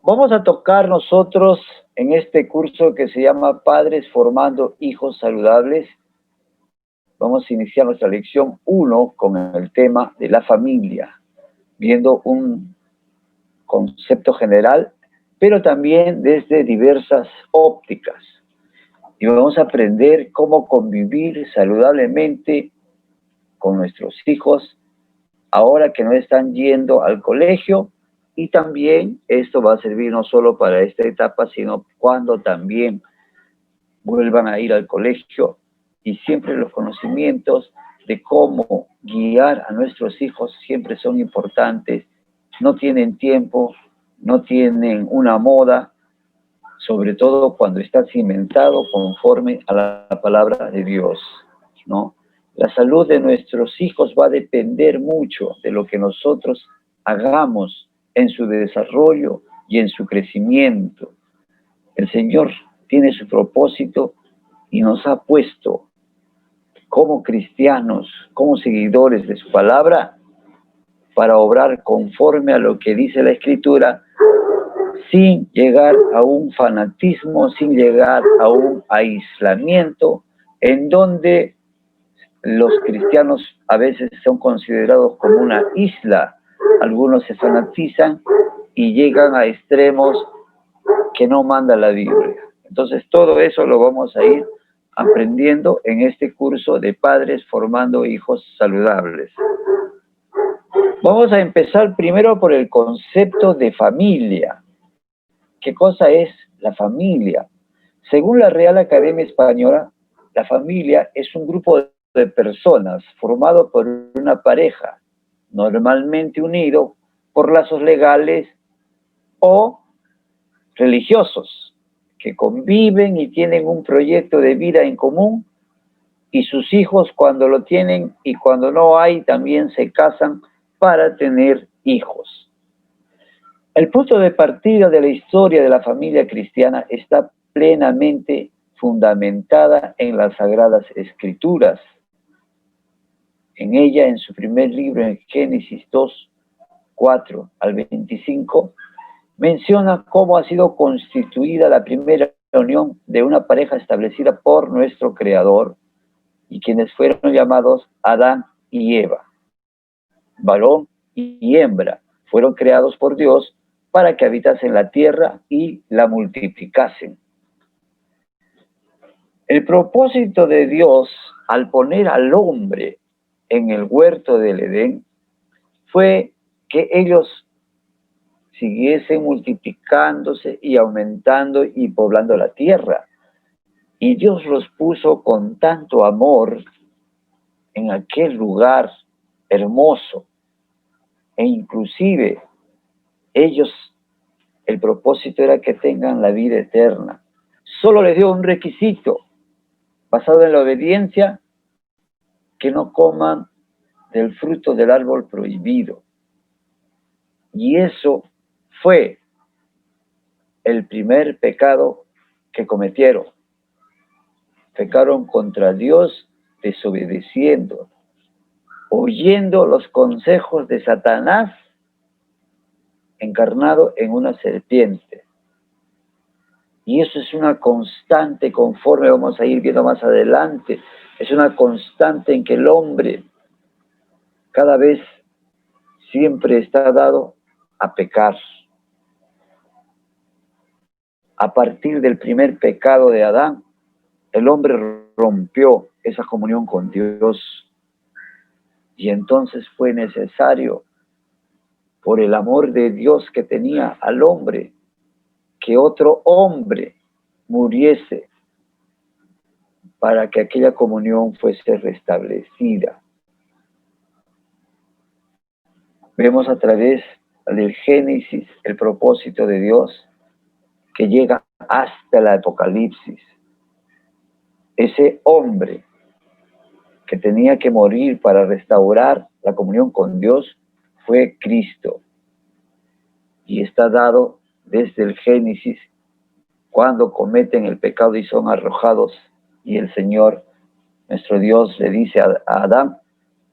Vamos a tocar nosotros en este curso que se llama Padres Formando Hijos Saludables. Vamos a iniciar nuestra lección 1 con el tema de la familia, viendo un concepto general, pero también desde diversas ópticas. Y vamos a aprender cómo convivir saludablemente con nuestros hijos ahora que no están yendo al colegio, y también esto va a servir no solo para esta etapa, sino cuando también vuelvan a ir al colegio, y siempre los conocimientos de cómo guiar a nuestros hijos siempre son importantes. No tienen tiempo, no tienen una moda, sobre todo cuando está cimentado conforme a la palabra de Dios, ¿no? La salud de nuestros hijos va a depender mucho de lo que nosotros hagamos en su desarrollo y en su crecimiento. El Señor tiene su propósito y nos ha puesto como cristianos, como seguidores de su palabra, para obrar conforme a lo que dice la Escritura, sin llegar a un fanatismo, sin llegar a un aislamiento, en donde los cristianos a veces son considerados como una isla. Algunos se fanatizan y llegan a extremos que no manda la Biblia. Entonces todo eso lo vamos a ir aprendiendo en este curso de Padres Formando Hijos Saludables. Vamos a empezar primero por el concepto de familia. ¿Qué cosa es la familia? Según la Real Academia Española, la familia es un grupo de personas formado por una pareja, normalmente unido por lazos legales o religiosos, que conviven y tienen un proyecto de vida en común, y sus hijos, cuando lo tienen y cuando no hay, también se casan para tener hijos. El punto de partida de la historia de la familia cristiana está plenamente fundamentada en las Sagradas Escrituras. En ella, en su primer libro, en Génesis 2, 4 al 25, menciona cómo ha sido constituida la primera unión de una pareja establecida por nuestro Creador, y quienes fueron llamados Adán y Eva. Varón y hembra fueron creados por Dios para que habitasen la tierra y la multiplicasen. El propósito de Dios al poner al hombre en el huerto del Edén fue que ellos siguiesen multiplicándose y aumentando y poblando la tierra. Y Dios los puso con tanto amor en aquel lugar hermoso, e inclusive ellos, el propósito era que tengan la vida eterna. Solo les dio un requisito, basado en la obediencia, que no coman del fruto del árbol prohibido. Y eso fue el primer pecado que cometieron. Pecaron contra Dios, desobedeciendo, oyendo los consejos de Satanás, encarnado en una serpiente. Y eso es una constante, conforme vamos a ir viendo más adelante, es una constante en que el hombre cada vez siempre está dado a pecar. A partir del primer pecado de Adán, el hombre rompió esa comunión con Dios. Y entonces fue necesario, por el amor de Dios que tenía al hombre, que otro hombre muriese para que aquella comunión fuese restablecida. Vemos a través del Génesis el propósito de Dios que llega hasta el Apocalipsis. Ese hombre que tenía que morir para restaurar la comunión con Dios fue Cristo. Y está dado desde el Génesis, cuando cometen el pecado y son arrojados, y el Señor, nuestro Dios, le dice a Adán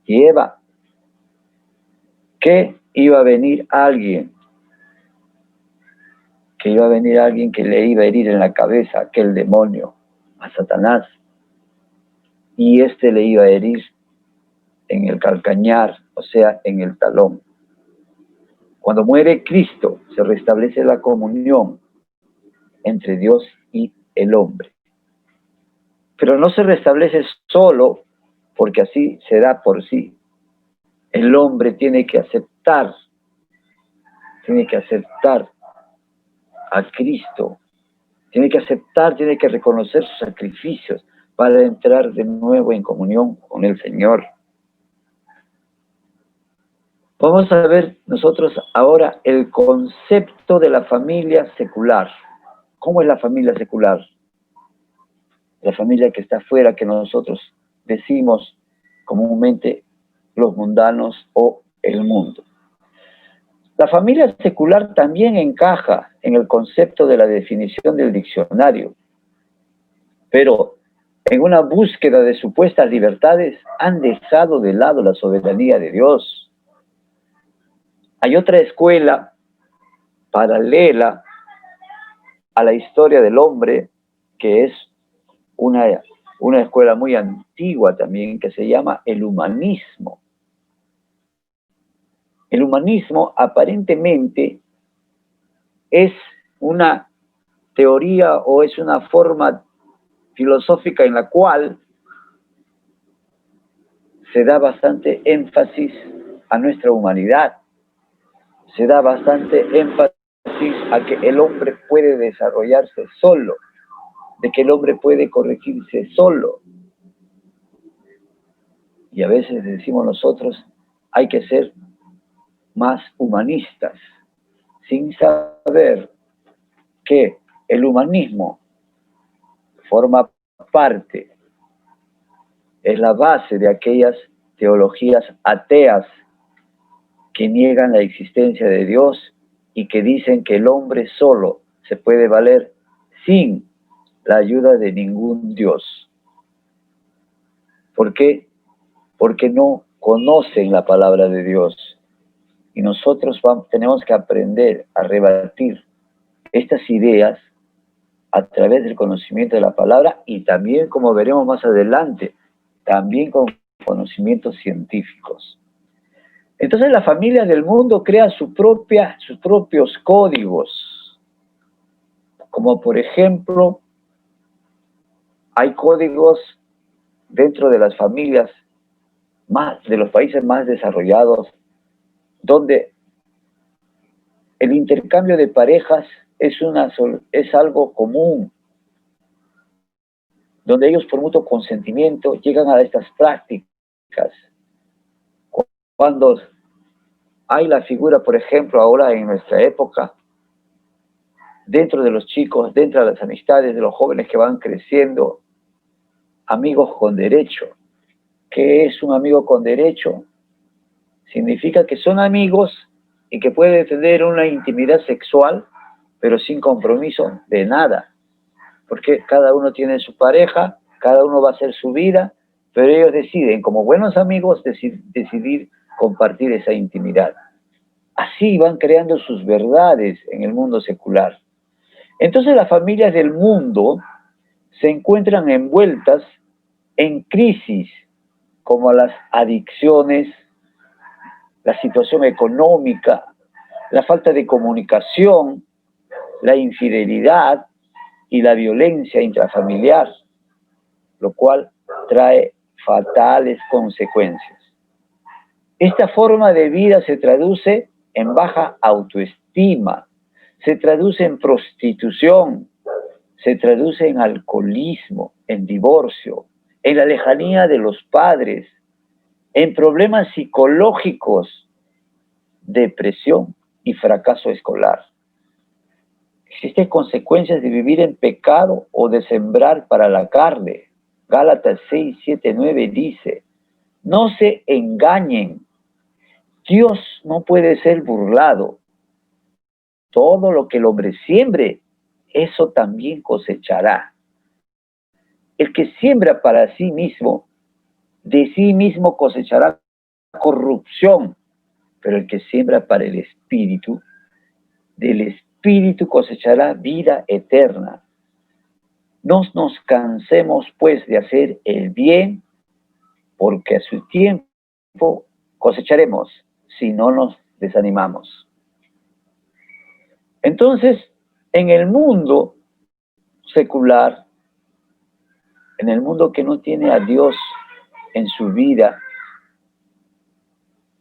y Eva que iba a venir alguien que iba a venir alguien que le iba a herir en la cabeza, aquel demonio, a Satanás, y este le iba a herir en el calcañar, o sea, en el talón. Cuando muere Cristo, se restablece la comunión entre Dios y el hombre. Pero no se restablece solo porque así se da por sí. El hombre tiene que aceptar a Cristo, tiene que reconocer sus sacrificios para entrar de nuevo en comunión con el Señor. Vamos a ver nosotros ahora el concepto de la familia secular. ¿Cómo es la familia secular? La familia que está afuera, que nosotros decimos comúnmente los mundanos o el mundo. La familia secular también encaja en el concepto de la definición del diccionario, pero en una búsqueda de supuestas libertades han dejado de lado la soberanía de Dios. Hay otra escuela paralela a la historia del hombre, que es una escuela muy antigua también, que se llama el humanismo. El humanismo aparentemente es una teoría o es una forma filosófica en la cual se da bastante énfasis a nuestra humanidad, se da bastante énfasis a que el hombre puede desarrollarse solo, de que el hombre puede corregirse solo. Y a veces decimos nosotros, hay que ser más humanistas, sin saber que el humanismo forma parte, es la base de aquellas teologías ateas que niegan la existencia de Dios y que dicen que el hombre solo se puede valer sin la ayuda de ningún Dios. ¿Por qué? Porque no conocen la palabra de Dios. Y nosotros tenemos que aprender a rebatir estas ideas a través del conocimiento de la palabra y también, como veremos más adelante, también con conocimientos científicos. Entonces la familia del mundo crea sus propios códigos, como por ejemplo, hay códigos dentro de las familias de los países más desarrollados, donde el intercambio de parejas es algo común, donde ellos por mutuo consentimiento llegan a estas prácticas. Cuando hay la figura, por ejemplo, ahora en nuestra época, dentro de los chicos, dentro de las amistades de los jóvenes que van creciendo, amigos con derecho. ¿Qué es un amigo con derecho? Significa que son amigos y que pueden tener una intimidad sexual, pero sin compromiso de nada. Porque cada uno tiene su pareja, cada uno va a hacer su vida, pero ellos deciden, como buenos amigos, decidir compartir esa intimidad. Así van creando sus verdades en el mundo secular. Entonces las familias del mundo se encuentran envueltas en crisis como las adicciones, la situación económica, la falta de comunicación, la infidelidad y la violencia intrafamiliar, lo cual trae fatales consecuencias. Esta forma de vida se traduce en baja autoestima, se traduce en prostitución, se traduce en alcoholismo, en divorcio, en la lejanía de los padres, en problemas psicológicos, depresión y fracaso escolar. Existen consecuencias de vivir en pecado o de sembrar para la carne. Gálatas 6, 7, 9 dice, no se engañen, Dios no puede ser burlado. Todo lo que el hombre siembre, eso también cosechará. El que siembra para sí mismo, de sí mismo cosechará corrupción, pero el que siembra para el Espíritu, del espíritu cosechará vida eterna. No nos cansemos, pues, de hacer el bien, porque a su tiempo cosecharemos si no nos desanimamos. Entonces, en el mundo secular, en el mundo que no tiene a Dios en su vida,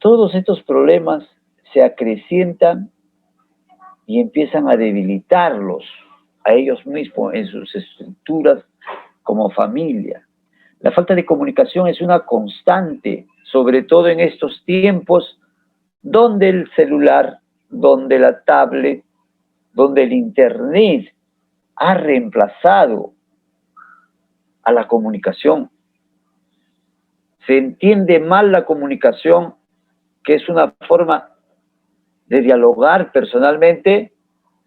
todos estos problemas se acrecientan y empiezan a debilitarlos a ellos mismos en sus estructuras como familia. La falta de comunicación es una constante, sobre todo en estos tiempos donde el celular, donde la tablet, donde el internet ha reemplazado a la comunicación. Se entiende mal la comunicación, que es una forma de dialogar personalmente,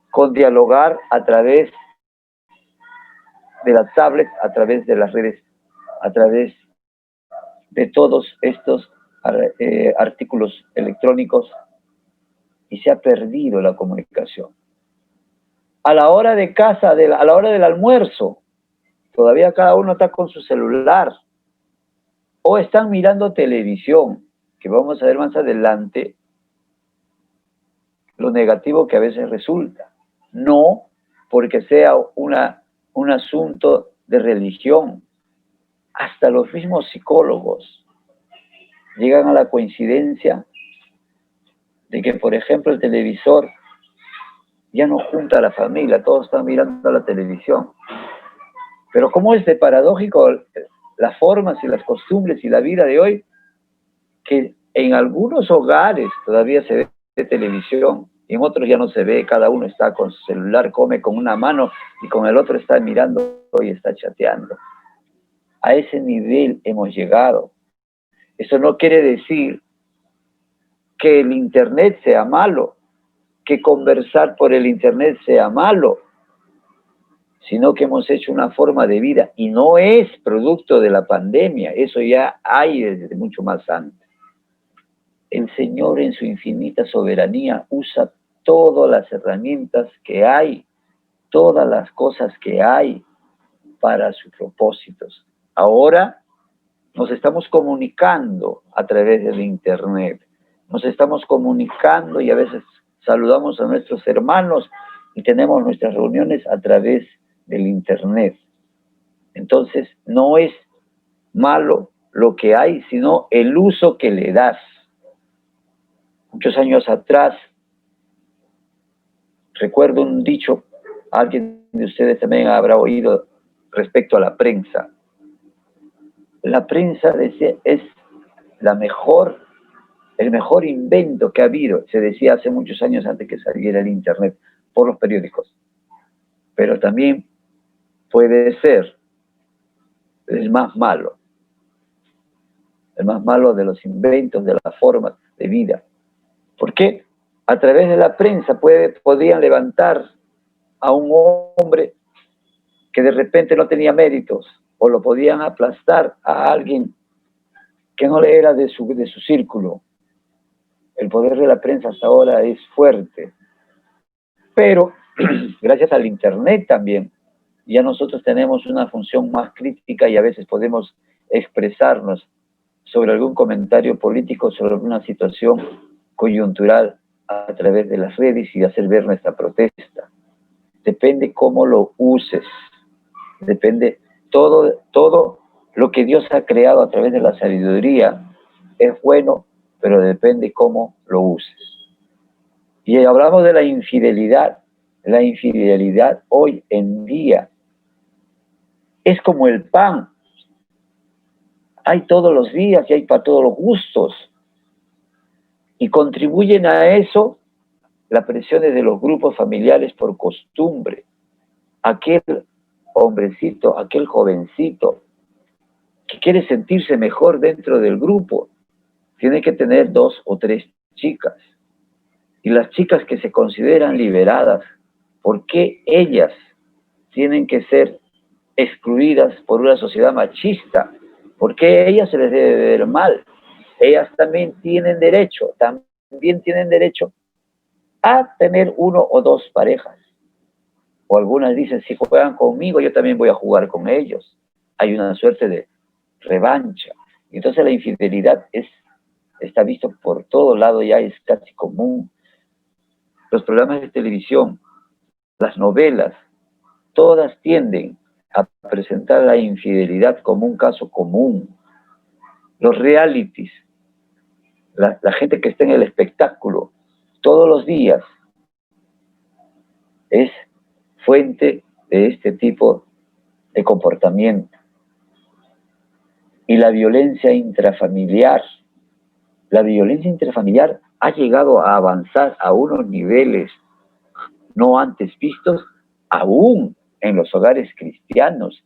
con dialogar a través de las tablets, a través de las redes, a través de todos estos artículos electrónicos, y se ha perdido la comunicación. A la hora de casa, a la hora del almuerzo, todavía cada uno está con su celular o están mirando televisión, que vamos a ver más adelante lo negativo que a veces resulta. No porque sea un asunto de religión. Hasta los mismos psicólogos llegan a la coincidencia de que, por ejemplo, el televisor ya no junta a la familia, todos están mirando la televisión. Pero cómo es de paradójico las formas y las costumbres y la vida de hoy, que en algunos hogares todavía se ve televisión, y en otros ya no se ve, cada uno está con su celular, come con una mano y con el otro está mirando y está chateando. A ese nivel hemos llegado. Eso no quiere decir que el internet sea malo, que conversar por el internet sea malo, sino que hemos hecho una forma de vida y no es producto de la pandemia, eso ya hay desde mucho más antes. El Señor en su infinita soberanía usa todas las herramientas que hay, todas las cosas que hay para sus propósitos. Ahora nos estamos comunicando a través del internet, nos estamos comunicando y a veces saludamos a nuestros hermanos y tenemos nuestras reuniones a través del internet. Entonces, no es malo lo que hay, sino el uso que le das. Muchos años atrás, recuerdo un dicho, alguien de ustedes también habrá oído respecto a la prensa. La prensa decía, es el mejor invento que ha habido, se decía hace muchos años antes que saliera el internet, por los periódicos. Pero también puede ser el más malo de los inventos, de las formas de vida. ¿Por qué? A través de la prensa podían levantar a un hombre que de repente no tenía méritos, o lo podían aplastar a alguien que no le era de su círculo. El poder de la prensa hasta ahora es fuerte. Pero gracias al internet también, ya nosotros tenemos una función más crítica y a veces podemos expresarnos sobre algún comentario político, sobre alguna situación coyuntural a través de las redes y hacer ver nuestra protesta. Depende cómo lo uses, depende todo lo que Dios ha creado a través de la sabiduría es bueno, pero depende cómo lo uses. Y hablamos de la infidelidad. La infidelidad hoy en día es como el pan. Hay todos los días y hay para todos los gustos. Y contribuyen a eso las presiones de los grupos familiares por costumbre. Aquel hombrecito, aquel jovencito que quiere sentirse mejor dentro del grupo, tiene que tener 2 o 3 chicas. Y las chicas que se consideran liberadas, ¿por qué ellas tienen que ser excluidas por una sociedad machista? ¿Por qué a ellas se les debe ver mal? Ellas también tienen derecho a tener uno o dos parejas. O algunas dicen, si juegan conmigo, yo también voy a jugar con ellos. Hay una suerte de revancha. Y entonces la infidelidad está visto por todo lado, ya es casi común. Los programas de televisión, las novelas, todas tienden a presentar la infidelidad como un caso común. Los realities, la gente que está en el espectáculo, todos los días, es fuente de este tipo de comportamiento. Y la violencia intrafamiliar ha llegado a avanzar a unos niveles no antes vistos, aún en los hogares cristianos,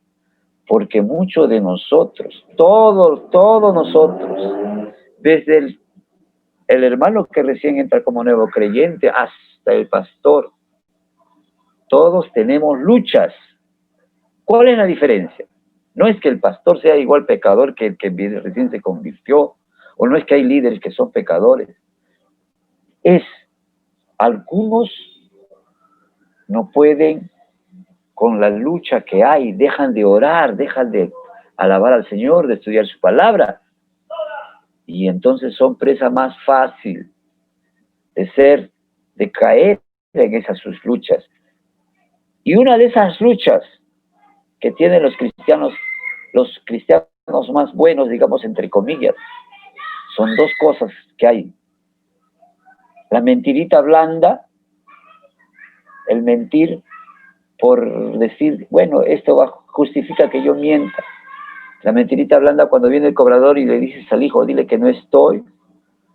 porque muchos de nosotros, todos nosotros, desde el hermano que recién entra como nuevo creyente hasta el pastor, todos tenemos luchas. ¿Cuál es la diferencia? No es que el pastor sea igual pecador que el que recién se convirtió, o no es que hay líderes que son pecadores. Algunos no pueden con la lucha que hay, dejan de orar, dejan de alabar al Señor, de estudiar su palabra, y entonces son presa más fácil de caer en esas sus luchas. Y una de esas luchas que tienen los cristianos más buenos, digamos, entre comillas, son dos cosas que hay. La mentirita blanda, el mentir por decir, bueno, esto justifica que yo mienta. La mentirita blanda cuando viene el cobrador y le dices al hijo, dile que no estoy,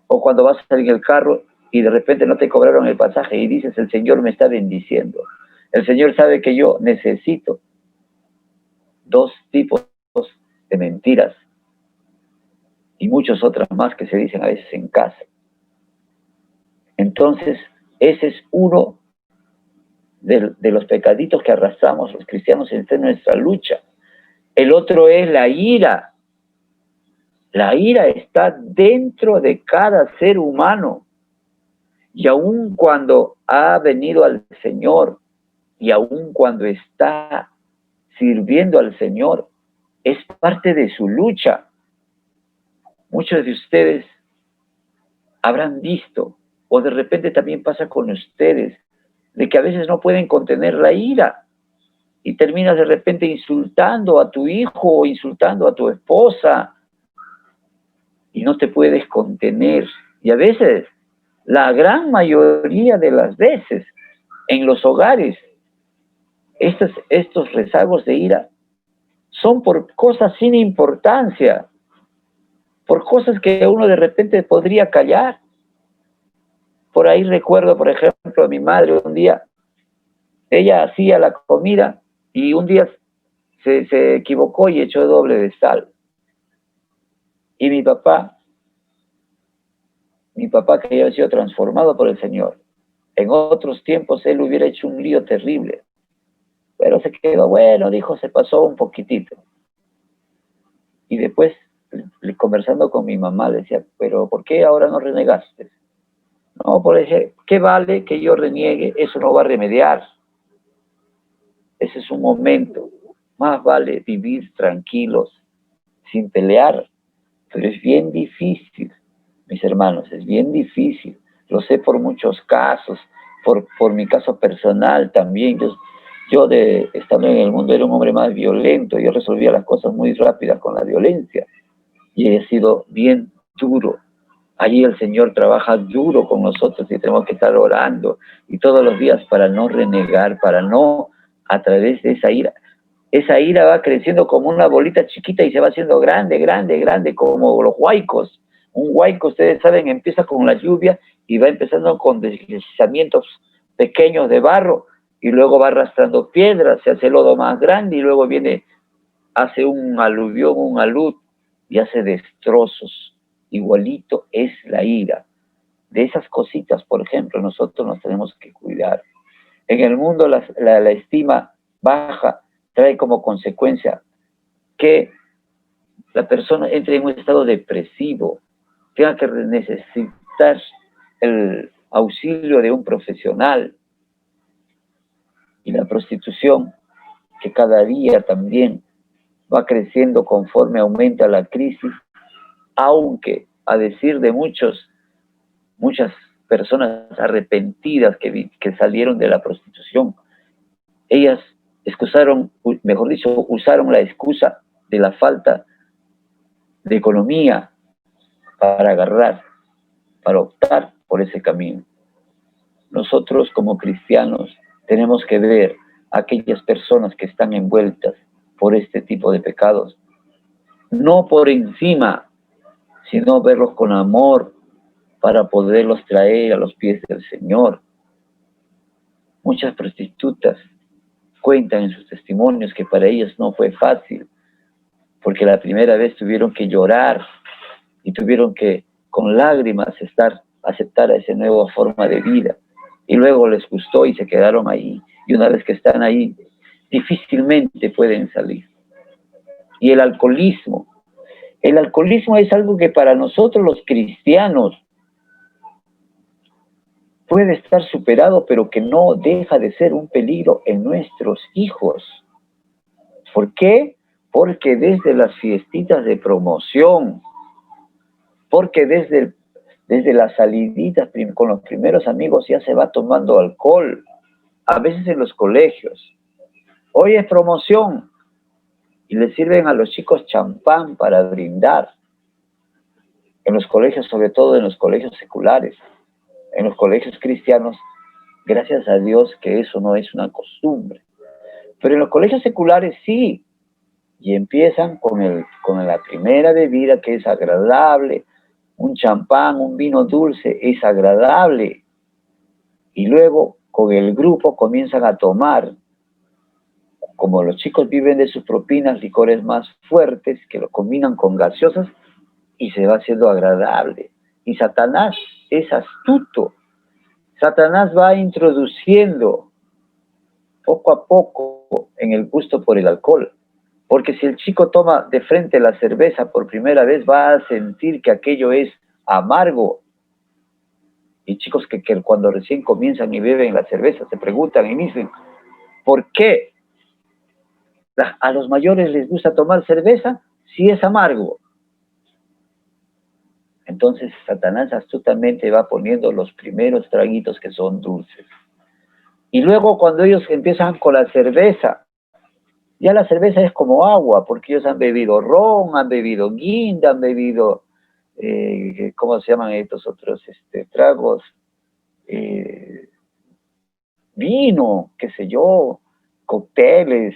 o cuando vas a salir en el carro y de repente no te cobraron el pasaje y dices, el Señor me está bendiciendo. El Señor sabe que yo necesito. Dos tipos de mentiras y muchas otras más que se dicen a veces en casa. Entonces, ese es uno de los pecaditos que arrastramos los cristianos en nuestra lucha. El otro es la ira. La ira está dentro de cada ser humano. Y aun cuando ha venido al Señor, y aun cuando está sirviendo al Señor, es parte de su lucha. Muchos de ustedes habrán visto, o de repente también pasa con ustedes, de que a veces no pueden contener la ira y terminas de repente insultando a tu hijo o insultando a tu esposa y no te puedes contener. Y a veces, la gran mayoría de las veces, en los hogares, estos rezagos de ira son por cosas sin importancia, por cosas que uno de repente podría callar. Por ahí recuerdo, por ejemplo, a mi madre un día, ella hacía la comida y un día se equivocó y echó doble de sal. Y mi papá que había sido transformado por el Señor, en otros tiempos él hubiera hecho un lío terrible, pero se quedó bueno, dijo, se pasó un poquitito. Y después, conversando con mi mamá, le decía, pero ¿por qué ahora no renegaste? No, por ejemplo, ¿qué vale que yo reniegue? Eso no va a remediar. Ese es un momento. Más vale vivir tranquilos, sin pelear. Pero es bien difícil, mis hermanos, es bien difícil. Lo sé por muchos casos, por mi caso personal también. Yo estando en el mundo era un hombre más violento. Yo resolvía las cosas muy rápidas con la violencia. Y he sido bien duro. Allí el Señor trabaja duro con nosotros y tenemos que estar orando y todos los días para no renegar, para no, a través de esa ira va creciendo como una bolita chiquita y se va haciendo grande, grande, grande, como los huaicos. Un huaico, ustedes saben, empieza con la lluvia y va empezando con deslizamientos pequeños de barro y luego va arrastrando piedras, se hace lodo más grande y luego hace un aluvión, un alud y hace destrozos. Igualito es la ira. De esas cositas, por ejemplo, nosotros nos tenemos que cuidar. En el mundo la estima baja trae como consecuencia que la persona entre en un estado depresivo, tenga que necesitar auxilio de un profesional. Y la prostitución, que cada día también va creciendo conforme aumenta la crisis, aunque a decir de muchas personas arrepentidas que salieron de la prostitución, ellas mejor dicho, usaron la excusa de la falta de economía para optar por ese camino. Nosotros como cristianos tenemos que ver a aquellas personas que están envueltas por este tipo de pecados, no por encima, sino verlos con amor para poderlos traer a los pies del Señor. Muchas prostitutas cuentan en sus testimonios que para ellas no fue fácil, porque la primera vez tuvieron que llorar y tuvieron que con lágrimas aceptar esa nueva forma de vida. Y luego les gustó y se quedaron ahí. Y una vez que están ahí, difícilmente pueden salir. Y el alcoholismo es algo que para nosotros los cristianos puede estar superado, pero que no deja de ser un peligro en nuestros hijos. ¿Por qué? Porque desde las fiestitas de promoción, porque desde las saliditas con los primeros amigos ya se va tomando alcohol, a veces en los colegios. Hoy es promoción y le sirven a los chicos champán para brindar. En los colegios, sobre todo en los colegios seculares, en los colegios cristianos, gracias a Dios que eso no es una costumbre. Pero en los colegios seculares sí, y empiezan con la primera bebida que es agradable, un champán, un vino dulce, es agradable. Y luego con el grupo comienzan a tomar, como los chicos viven de sus propinas, licores más fuertes que lo combinan con gaseosas y se va haciendo agradable. Y Satanás es astuto. Satanás va introduciendo poco a poco en el gusto por el alcohol. Porque si el chico toma de frente la cerveza por primera vez, va a sentir que aquello es amargo. Y chicos que cuando recién comienzan y beben la cerveza se preguntan y dicen, ¿por qué a los mayores les gusta tomar cerveza si es amargo? Entonces Satanás astutamente va poniendo los primeros traguitos que son dulces. Y luego cuando ellos empiezan con la cerveza, ya la cerveza es como agua, porque ellos han bebido ron, han bebido guinda, han bebido, ¿cómo se llaman estos otros tragos? Vino, qué sé yo, cócteles,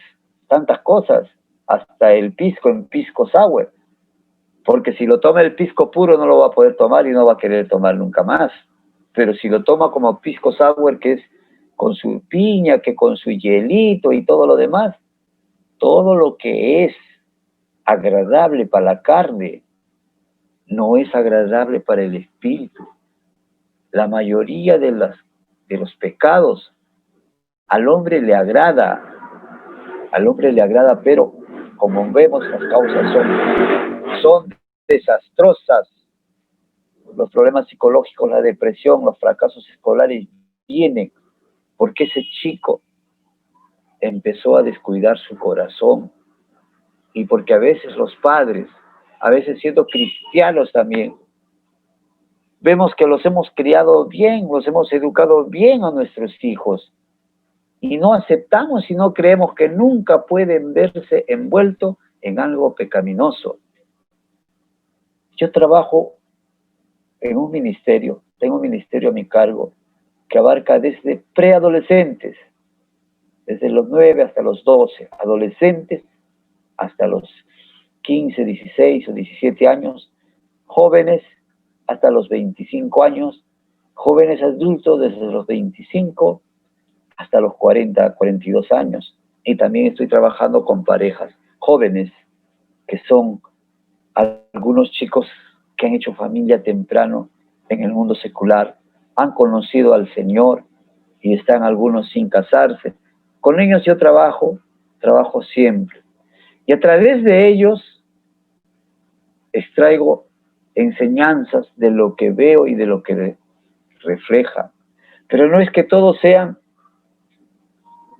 tantas cosas, hasta el pisco en pisco sour, porque si lo toma el pisco puro no lo va a poder tomar y no va a querer tomar nunca más, pero si lo toma como pisco sour, que es con su piña, que con su hielito y todo lo demás, todo lo que es agradable para la carne no es agradable para el espíritu. La mayoría de los pecados al hombre le agrada, pero como vemos las causas son desastrosas. Los problemas psicológicos, la depresión, los fracasos escolares vienen porque ese chico empezó a descuidar su corazón y porque a veces los padres, a veces siendo cristianos también, vemos que los hemos criado bien, los hemos educado bien a nuestros hijos y no aceptamos y no creemos que nunca pueden verse envueltos en algo pecaminoso. Yo trabajo en un ministerio, tengo un ministerio a mi cargo que abarca desde preadolescentes, desde los 9 hasta los 12, adolescentes hasta los 15, 16 o 17 años, jóvenes hasta los 25 años, jóvenes adultos desde los 25 hasta los 40, 42 años. Y también estoy trabajando con parejas jóvenes, que son algunos chicos que han hecho familia temprano en el mundo secular, han conocido al Señor y están algunos sin casarse. Con ellos yo trabajo siempre. Y a través de ellos extraigo enseñanzas de lo que veo y de lo que refleja. Pero no es que todos sean,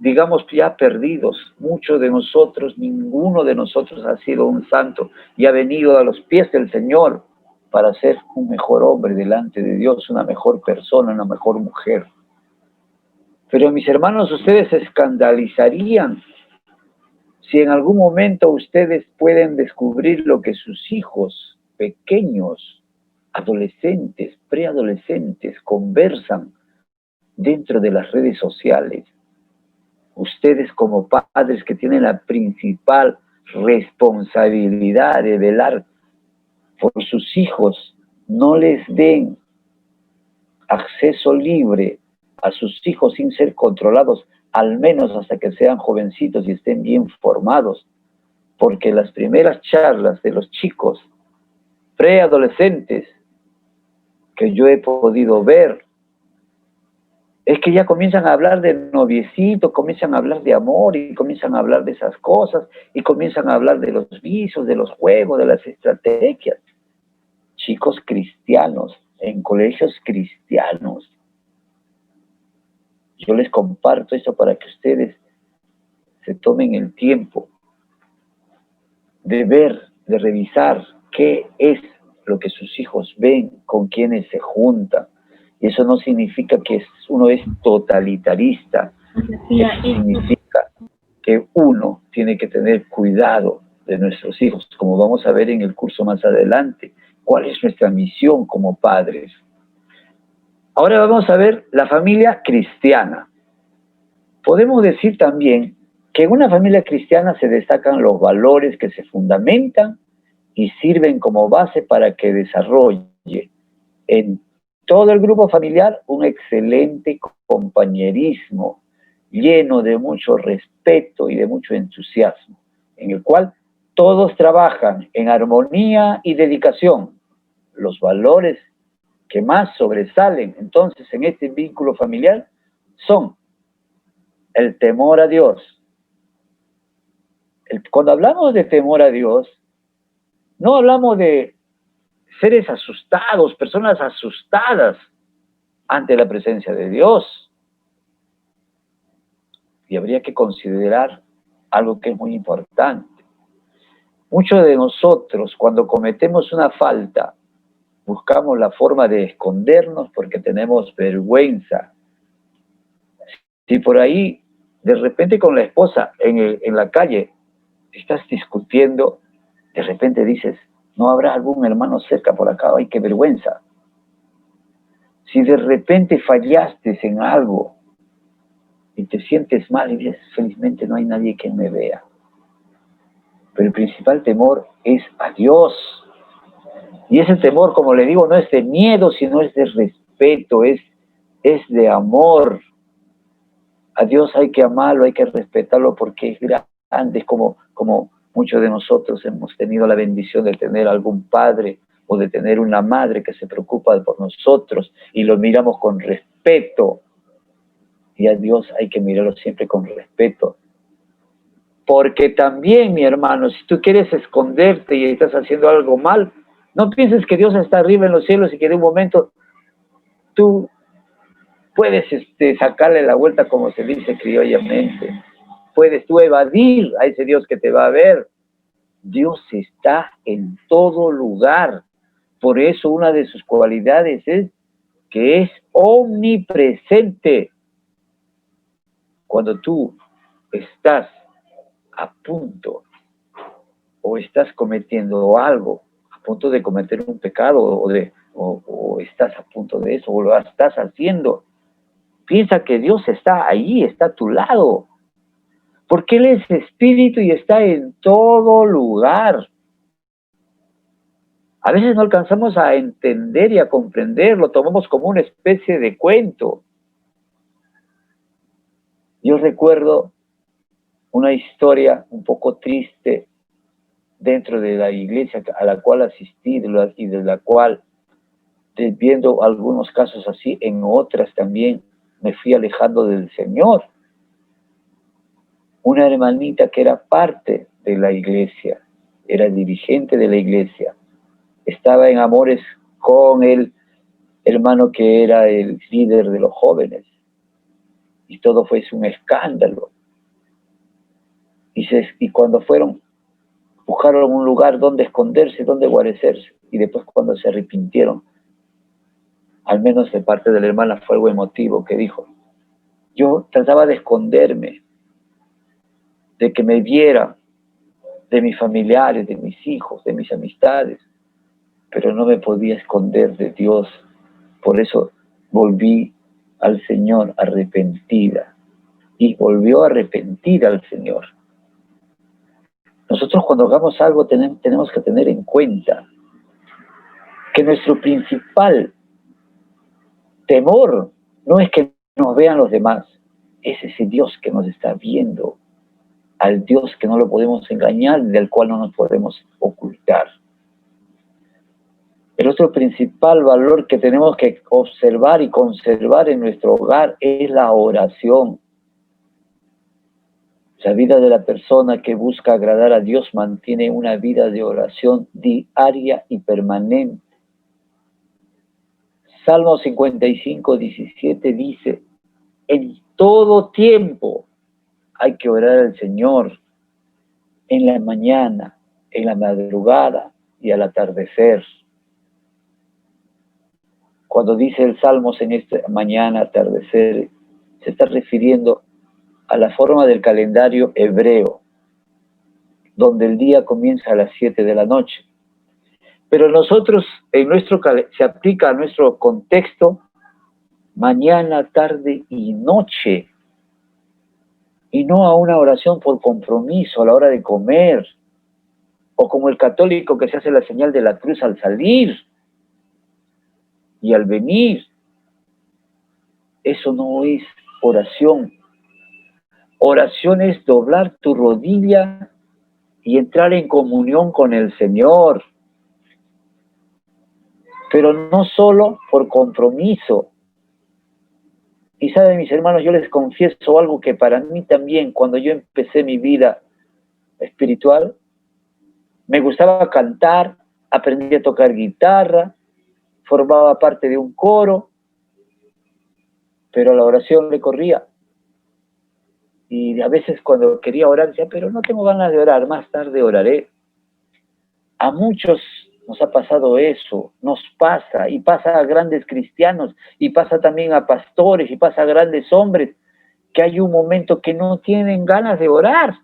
digamos, ya perdidos. Muchos de nosotros, ninguno de nosotros ha sido un santo y ha venido a los pies del Señor para ser un mejor hombre delante de Dios, una mejor persona, una mejor mujer. Pero mis hermanos, ustedes se escandalizarían si en algún momento ustedes pueden descubrir lo que sus hijos pequeños, adolescentes, preadolescentes, conversan dentro de las redes sociales. Ustedes como padres que tienen la principal responsabilidad de velar por sus hijos, no les den acceso libre a sus hijos sin ser controlados, al menos hasta que sean jovencitos y estén bien formados, porque las primeras charlas de los chicos preadolescentes que yo he podido ver es que ya comienzan a hablar de noviecito, comienzan a hablar de amor y comienzan a hablar de esas cosas y comienzan a hablar de los vicios, de los juegos, de las estrategias. Chicos cristianos, en colegios cristianos. Yo les comparto esto para que ustedes se tomen el tiempo de ver, de revisar qué es lo que sus hijos ven, con quienes se juntan. Y eso no significa que uno es totalitarista. Eso significa que uno tiene que tener cuidado de nuestros hijos, como vamos a ver en el curso más adelante. ¿Cuál es nuestra misión como padres? Ahora vamos a ver la familia cristiana. Podemos decir también que en una familia cristiana se destacan los valores que se fundamentan y sirven como base para que desarrolle en todo el grupo familiar un excelente compañerismo lleno de mucho respeto y de mucho entusiasmo, en el cual todos trabajan en armonía y dedicación. Los valores que más sobresalen entonces en este vínculo familiar son el temor a Dios. Cuando hablamos de temor a Dios, no hablamos de seres asustados, personas asustadas ante la presencia de Dios. Y habría que considerar algo que es muy importante. Muchos de nosotros, cuando cometemos una falta, buscamos la forma de escondernos porque tenemos vergüenza. Si por ahí, de repente con la esposa en la calle, estás discutiendo, de repente dices, ¿no habrá algún hermano cerca por acá? ¡Ay, qué vergüenza! Si de repente fallaste en algo y te sientes mal y dices, felizmente no hay nadie que me vea. Pero el principal temor es a Dios. Y ese temor, como le digo, no es de miedo, sino es de respeto, es de amor. A Dios hay que amarlo, hay que respetarlo porque es grande, es como muchos de nosotros hemos tenido la bendición de tener algún padre o de tener una madre que se preocupa por nosotros y lo miramos con respeto. Y a Dios hay que mirarlo siempre con respeto. Porque también, mi hermano, si tú quieres esconderte y estás haciendo algo mal, no pienses que Dios está arriba en los cielos y que de un momento tú puedes sacarle la vuelta, como se dice criollamente. Puedes tú evadir a ese Dios que te va a ver. Dios está en todo lugar. Por eso una de sus cualidades es que es omnipresente. Cuando tú estás a punto o estás cometiendo algo, a punto de cometer un pecado o estás a punto de eso o lo estás haciendo, piensa que Dios está ahí, está a tu lado, porque Él es espíritu y está en todo lugar. A veces no alcanzamos a entender y a comprender, lo tomamos como una especie de cuento. Yo recuerdo una historia un poco triste dentro de la iglesia a la cual asistí y de la cual, viendo algunos casos así, en otras también me fui alejando del Señor. Una hermanita que era parte de la iglesia, era dirigente de la iglesia, estaba en amores con el hermano que era el líder de los jóvenes. Y todo fue un escándalo. Y cuando fueron, buscaron un lugar donde esconderse, donde guarecerse. Y después cuando se arrepintieron, al menos de parte de la hermana fue algo emotivo, que dijo, yo trataba de esconderme, de que me viera, de mis familiares, de mis hijos, de mis amistades, pero no me podía esconder de Dios. Por eso volví al Señor arrepentida. Y volvió arrepentida al Señor. Nosotros cuando hagamos algo tenemos que tener en cuenta que nuestro principal temor no es que nos vean los demás, es ese Dios que nos está viendo, al Dios que no lo podemos engañar y del cual no nos podemos ocultar. El otro principal valor que tenemos que observar y conservar en nuestro hogar es la oración. La vida de la persona que busca agradar a Dios mantiene una vida de oración diaria y permanente. Salmo 55, 17 dice, en todo tiempo hay que orar al Señor, en la mañana, en la madrugada y al atardecer. Cuando dice el Salmos en esta mañana, atardecer, se está refiriendo a la forma del calendario hebreo, donde el día comienza a las 7 de la noche. Pero nosotros, se aplica a nuestro contexto, mañana, tarde y noche, y no a una oración por compromiso a la hora de comer, o como el católico que se hace la señal de la cruz al salir y al venir. Eso no es oración. Oración es doblar tu rodilla y entrar en comunión con el Señor. Pero no solo por compromiso. Y saben, mis hermanos, yo les confieso algo que para mí también, cuando yo empecé mi vida espiritual, me gustaba cantar, aprendí a tocar guitarra, formaba parte de un coro, pero la oración le corría. Y a veces cuando quería orar, decía, pero no tengo ganas de orar, más tarde oraré. A muchos nos ha pasado eso, nos pasa, y pasa a grandes cristianos, y pasa también a pastores, y pasa a grandes hombres, que hay un momento que no tienen ganas de orar.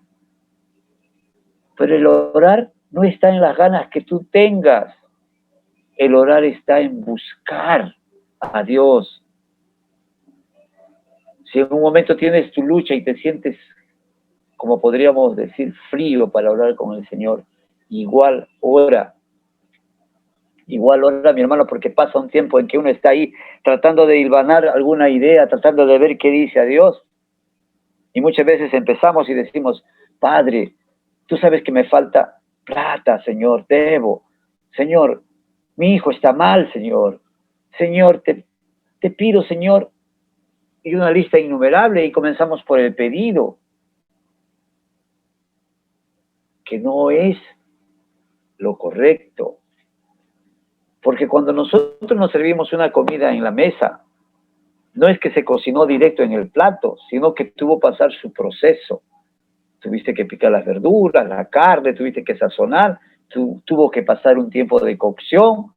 Pero el orar no está en las ganas que tú tengas. El orar está en buscar a Dios. Si en un momento tienes tu lucha y te sientes, como podríamos decir, frío para orar con el Señor, igual ora. Igual ora, mi hermano, porque pasa un tiempo en que uno está ahí tratando de hilvanar alguna idea, tratando de ver qué dice a Dios. Y muchas veces empezamos y decimos, Padre, tú sabes que me falta plata, Señor, debo. Señor, mi hijo está mal, Señor. Señor, te pido, Señor, y una lista innumerable, y comenzamos por el pedido, que no es lo correcto. Porque cuando nosotros nos servimos una comida en la mesa, no es que se cocinó directo en el plato, sino que tuvo que pasar su proceso. Tuviste que picar las verduras, la carne, tuviste que sazonar, tuvo que pasar un tiempo de cocción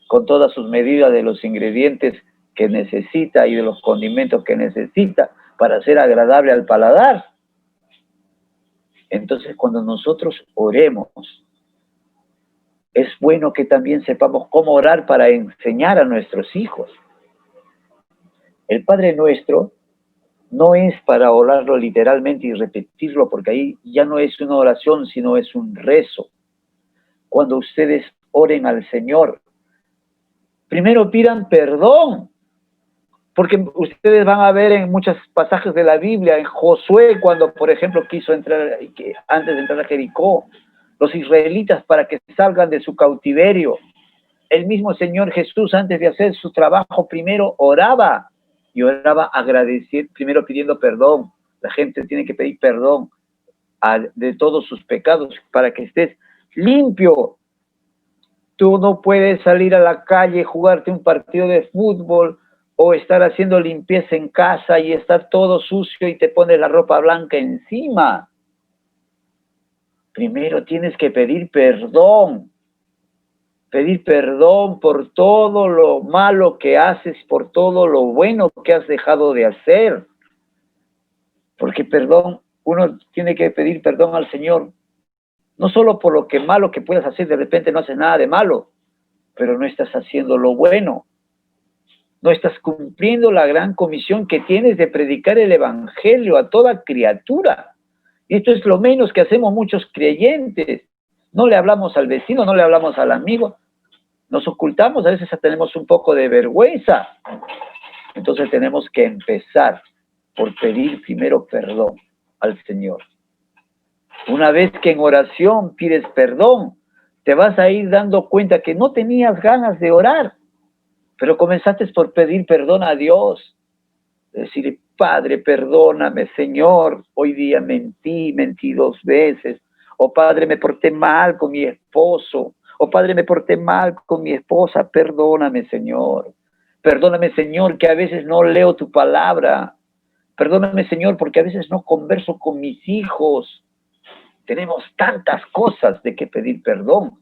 con todas sus medidas de los ingredientes que necesita y de los condimentos que necesita para ser agradable al paladar. Entonces, cuando nosotros oremos, es bueno que también sepamos cómo orar para enseñar a nuestros hijos. El Padre Nuestro no es para orarlo literalmente y repetirlo, porque ahí ya no es una oración, sino es un rezo. Cuando ustedes oren al Señor, primero pidan perdón, porque ustedes van a ver en muchos pasajes de la Biblia, en Josué, cuando por ejemplo quiso entrar, antes de entrar a Jericó, los israelitas para que salgan de su cautiverio, el mismo Señor Jesús antes de hacer su trabajo primero oraba, y oraba agradeciendo, primero pidiendo perdón. La gente tiene que pedir perdón de todos sus pecados para que estés limpio. Tú no puedes salir a la calle, jugarte un partido de fútbol o estar haciendo limpieza en casa y estar todo sucio y te pones la ropa blanca encima. Primero tienes que pedir perdón por todo lo malo que haces, por todo lo bueno que has dejado de hacer. Porque perdón, uno tiene que pedir perdón al Señor, no solo por lo que malo que puedas hacer, de repente no haces nada de malo, pero no estás haciendo lo bueno. No estás cumpliendo la gran comisión que tienes de predicar el evangelio a toda criatura. Y esto es lo menos que hacemos muchos creyentes. No le hablamos al vecino, no le hablamos al amigo. Nos ocultamos, a veces tenemos un poco de vergüenza. Entonces tenemos que empezar por pedir primero perdón al Señor. Una vez que en oración pides perdón, te vas a ir dando cuenta que no tenías ganas de orar, pero comenzaste por pedir perdón a Dios. Decirle, Padre, perdóname, Señor, hoy día mentí 2 veces. O Padre, me porté mal con mi esposo. O Padre, me porté mal con mi esposa. Perdóname, Señor. Perdóname, Señor, que a veces no leo tu palabra. Perdóname, Señor, porque a veces no converso con mis hijos. Tenemos tantas cosas de que pedir perdón,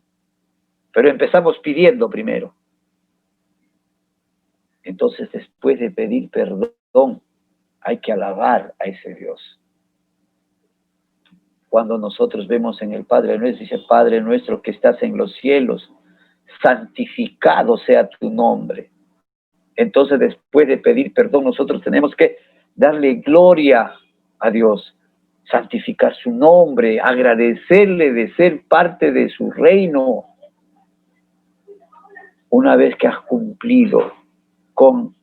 pero empezamos pidiendo primero. Entonces, después de pedir perdón, hay que alabar a ese Dios. Cuando nosotros vemos en el Padre Nuestro, dice, Padre nuestro que estás en los cielos, santificado sea tu nombre. Entonces, después de pedir perdón, nosotros tenemos que darle gloria a Dios, santificar su nombre, agradecerle de ser parte de su reino. Una vez que has cumplido con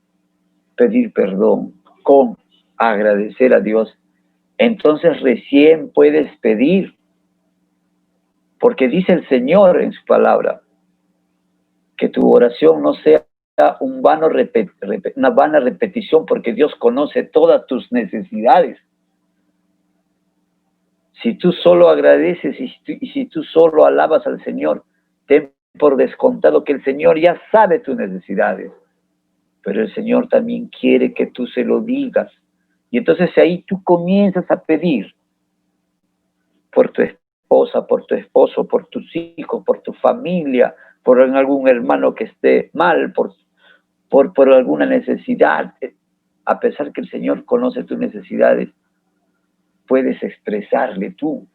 pedir perdón, con agradecer a Dios, entonces recién puedes pedir, porque dice el Señor en su palabra, que tu oración no sea una vana repetición, porque Dios conoce todas tus necesidades. Si tú solo agradeces y si tú solo alabas al Señor, ten por descontado que el Señor ya sabe tus necesidades, pero el Señor también quiere que tú se lo digas. Y entonces ahí tú comienzas a pedir por tu esposa, por tu esposo, por tus hijos, por tu familia, por algún hermano que esté mal, por alguna necesidad. A pesar que el Señor conoce tus necesidades, puedes expresarle tú.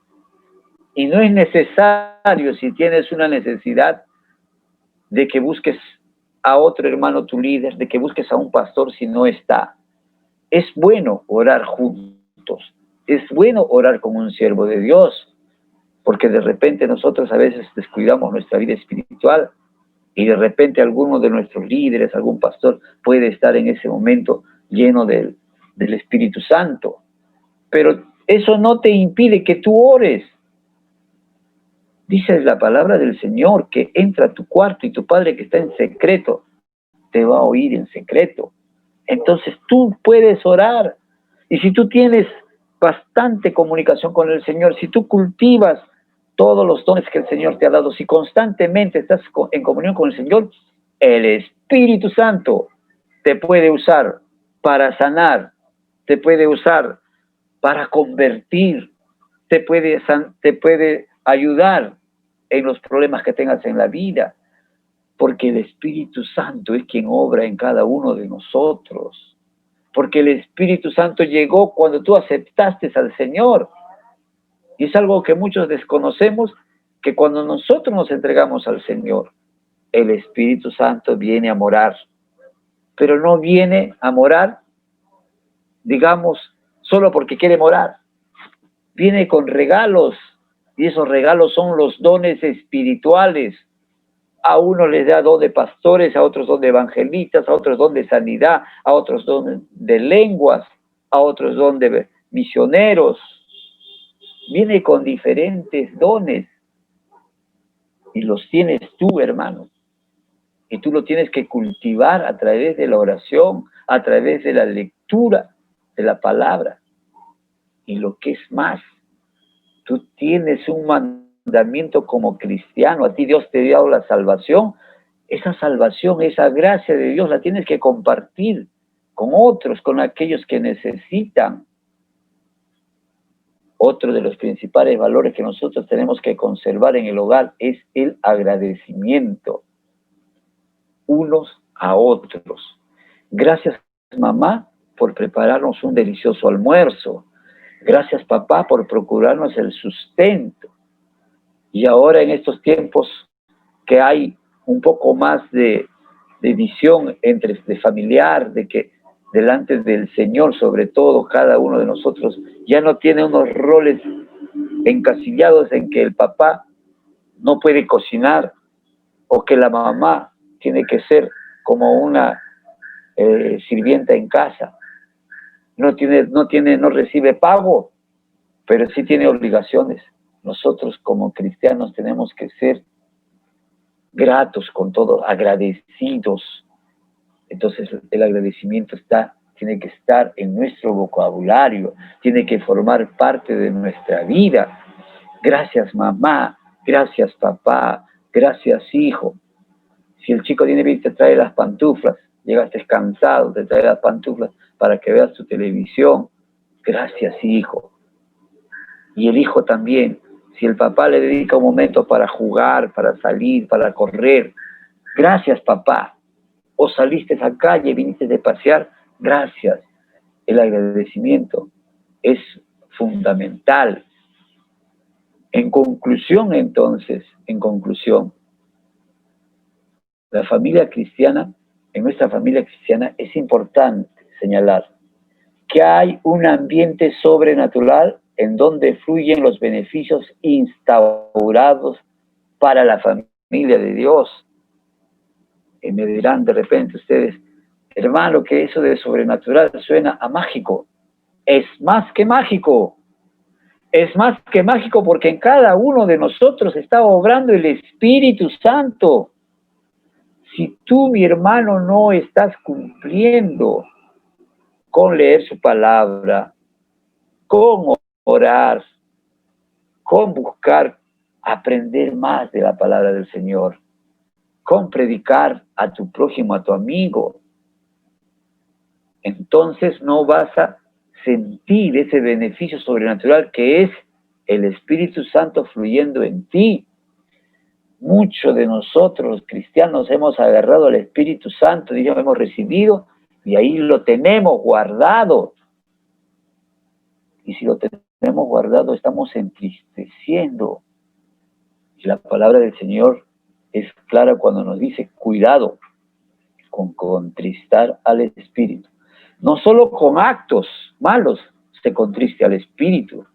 Y no es necesario, si tienes una necesidad, de que busques a otro hermano tu líder, de que busques a un pastor si no está. Es bueno orar juntos, es bueno orar como un siervo de Dios, porque de repente nosotros a veces descuidamos nuestra vida espiritual y de repente alguno de nuestros líderes, algún pastor, puede estar en ese momento lleno del Espíritu Santo. Pero eso no te impide que tú ores. Dice la palabra del Señor que entra a tu cuarto y tu Padre que está en secreto te va a oír en secreto. Entonces tú puedes orar. Y si tú tienes bastante comunicación con el Señor, si tú cultivas todos los dones que el Señor te ha dado, si constantemente estás en comunión con el Señor, el Espíritu Santo te puede usar para sanar, te puede usar para convertir, te puede ayudar en los problemas que tengas en la vida, porque el Espíritu Santo es quien obra en cada uno de nosotros. Porque el Espíritu Santo llegó cuando tú aceptaste al Señor. Y es algo que muchos desconocemos, que cuando nosotros nos entregamos al Señor, el Espíritu Santo viene a morar. Pero no viene a morar, digamos, solo porque quiere morar. Viene con regalos, y esos regalos son los dones espirituales. A unos les da don de pastores, a otros don de evangelistas, a otros don de sanidad, a otros don de lenguas, a otros don de misioneros. Viene con diferentes dones y los tienes tú, hermano. Y tú lo tienes que cultivar a través de la oración, a través de la lectura de la palabra. Y lo que es más, tú tienes un mandamiento como cristiano. A ti Dios te dio la salvación. Esa salvación, esa gracia de Dios la tienes que compartir con otros, con aquellos que necesitan. Otro de los principales valores que nosotros tenemos que conservar en el hogar es el agradecimiento unos a otros. Gracias, mamá, por prepararnos un delicioso almuerzo. Gracias, papá, por procurarnos el sustento. Y ahora en estos tiempos que hay un poco más de visión de familiar, de que delante del Señor, sobre todo, cada uno de nosotros ya no tiene unos roles encasillados en que el papá no puede cocinar o que la mamá tiene que ser como una sirvienta en casa. No recibe pago, pero sí tiene obligaciones. Nosotros como cristianos tenemos que ser gratos con todo, agradecidos. Entonces el agradecimiento tiene que estar en nuestro vocabulario, tiene que formar parte de nuestra vida. Gracias, mamá, gracias, papá, gracias, hijo. Si el chico tiene que te trae las pantuflas, llegaste cansado, te trae las pantuflas para que veas tu televisión. Gracias, hijo. Y el hijo también. Si el papá le dedica un momento para jugar, para salir, para correr, gracias, papá. O saliste a la calle, viniste de pasear, gracias. El agradecimiento es fundamental. En conclusión, entonces, la familia cristiana, en nuestra familia cristiana es importante señalar que hay un ambiente sobrenatural en donde fluyen los beneficios instaurados para la familia de Dios. Y me dirán de repente ustedes, hermano, que eso de sobrenatural suena a mágico. Es más que mágico. Es más que mágico porque en cada uno de nosotros está obrando el Espíritu Santo. Si tú, mi hermano, no estás cumpliendo con leer su palabra, con orar, con buscar aprender más de la palabra del Señor, con predicar a tu prójimo, a tu amigo, entonces no vas a sentir ese beneficio sobrenatural que es el Espíritu Santo fluyendo en ti. Muchos de nosotros, los cristianos, hemos agarrado al Espíritu Santo, digamos, hemos recibido, y ahí lo tenemos guardado. Y si lo tenemos guardado, estamos entristeciendo. Y la palabra del Señor es clara cuando nos dice, cuidado con contristar al Espíritu. No solo con actos malos se contriste al Espíritu,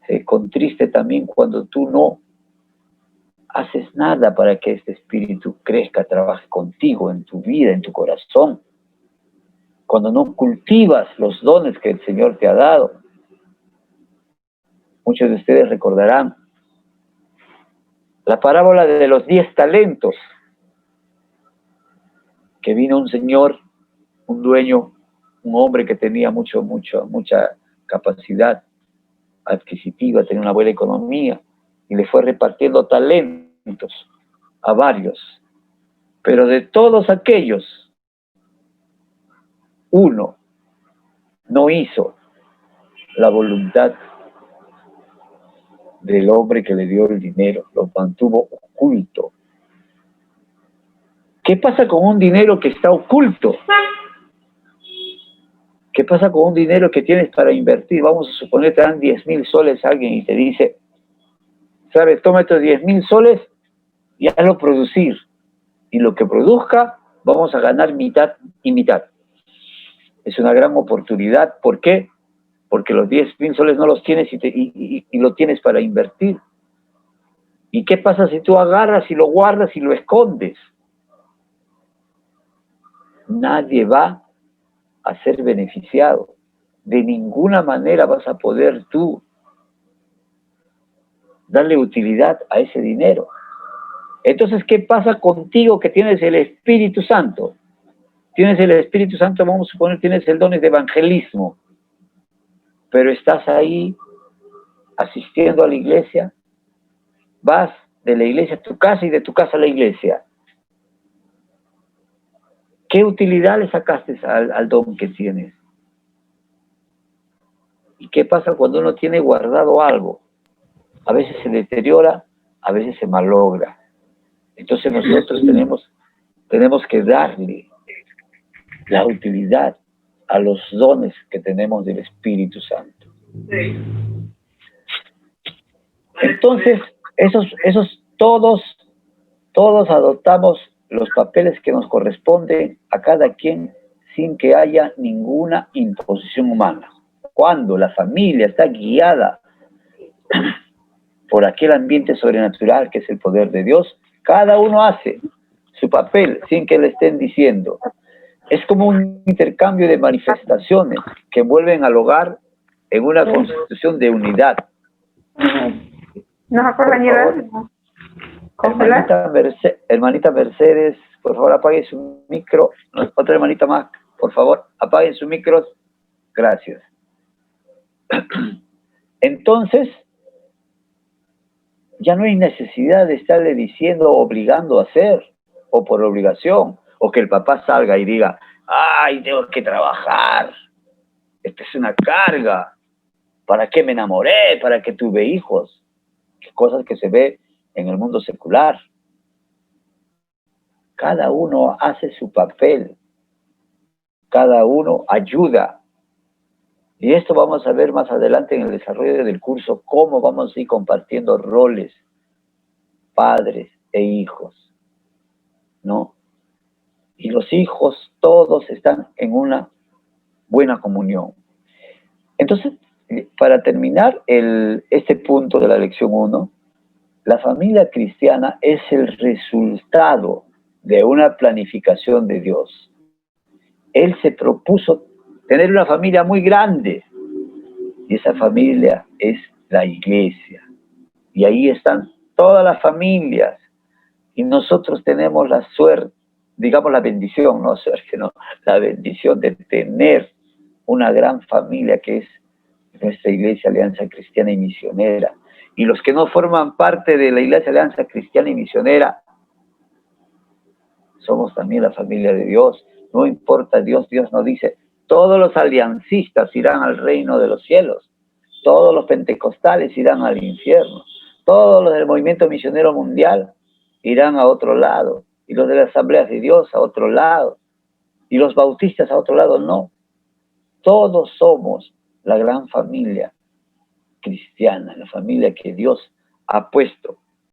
se contriste también cuando tú no haces nada para que este Espíritu crezca, trabaje contigo, en tu vida, en tu corazón. Cuando no cultivas los dones que el Señor te ha dado. Muchos de ustedes recordarán la parábola de los 10 talentos, que vino un señor, un dueño, un hombre que tenía mucha capacidad adquisitiva, tenía una buena economía, y le fue repartiendo talentos a varios. Pero de todos aquellos, uno no hizo la voluntad del hombre que le dio el dinero, lo mantuvo oculto. ¿Qué pasa con un dinero que está oculto? ¿Qué pasa con un dinero que tienes para invertir? Vamos a suponer que te dan 10.000 soles a alguien y te dice, ¿sabes? Toma estos 10.000 soles y hazlo producir. Y lo que produzca, vamos a ganar mitad y mitad. Es una gran oportunidad. ¿Por qué? Porque los 10.000 soles no los tienes y lo tienes para invertir. ¿Y qué pasa si tú agarras y lo guardas y lo escondes? Nadie va a ser beneficiado. De ninguna manera vas a poder tú darle utilidad a ese dinero. Entonces, ¿qué pasa contigo que tienes el Espíritu Santo? Tienes el Espíritu Santo, vamos a suponer, tienes el don de evangelismo, pero estás ahí asistiendo a la iglesia, vas de la iglesia a tu casa y de tu casa a la iglesia. ¿Qué utilidad le sacaste al don que tienes? ¿Y qué pasa cuando uno tiene guardado algo? A veces se deteriora, a veces se malogra. Entonces nosotros tenemos que darle la utilidad a los dones que tenemos del Espíritu Santo. Entonces, todos adoptamos los papeles que nos corresponden a cada quien sin que haya ninguna imposición humana. Cuando la familia está guiada por aquel ambiente sobrenatural que es el poder de Dios, cada uno hace su papel sin que le estén diciendo. Es como un intercambio de manifestaciones que vuelven al hogar en una constitución de unidad. ¿Nos acordañarás? Hermanita Mercedes, por favor apague su micro. Otra hermanita más, por favor, apaguen sus micros. Gracias. Entonces, ya no hay necesidad de estarle diciendo, obligando a hacer, o por obligación, o que el papá salga y diga, ay, tengo que trabajar, esto es una carga, ¿para qué me enamoré? ¿Para qué tuve hijos? Cosas que se ve en el mundo secular. Cada uno hace su papel, cada uno ayuda. Y esto vamos a ver más adelante en el desarrollo del curso, cómo vamos a ir compartiendo roles, padres e hijos, ¿no? Y los hijos todos están en una buena comunión. Entonces, para terminar este punto de la lección 1, la familia cristiana es el resultado de una planificación de Dios. Él se propuso tener una familia muy grande, y esa familia es la iglesia. Y ahí están todas las familias, y nosotros tenemos la suerte, digamos la bendición, no suerte, no, la bendición de tener una gran familia que es nuestra Iglesia Alianza Cristiana y Misionera. Y los que no forman parte de la Iglesia Alianza Cristiana y Misionera, somos también la familia de Dios. No importa, Dios nos dice, todos los aliancistas irán al reino de los cielos, todos los pentecostales irán al infierno, todos los del movimiento misionero mundial irán a otro lado, y los de la Asamblea de Dios a otro lado, y los bautistas a otro lado. No, todos somos la gran familia cristiana, la familia que Dios ha puesto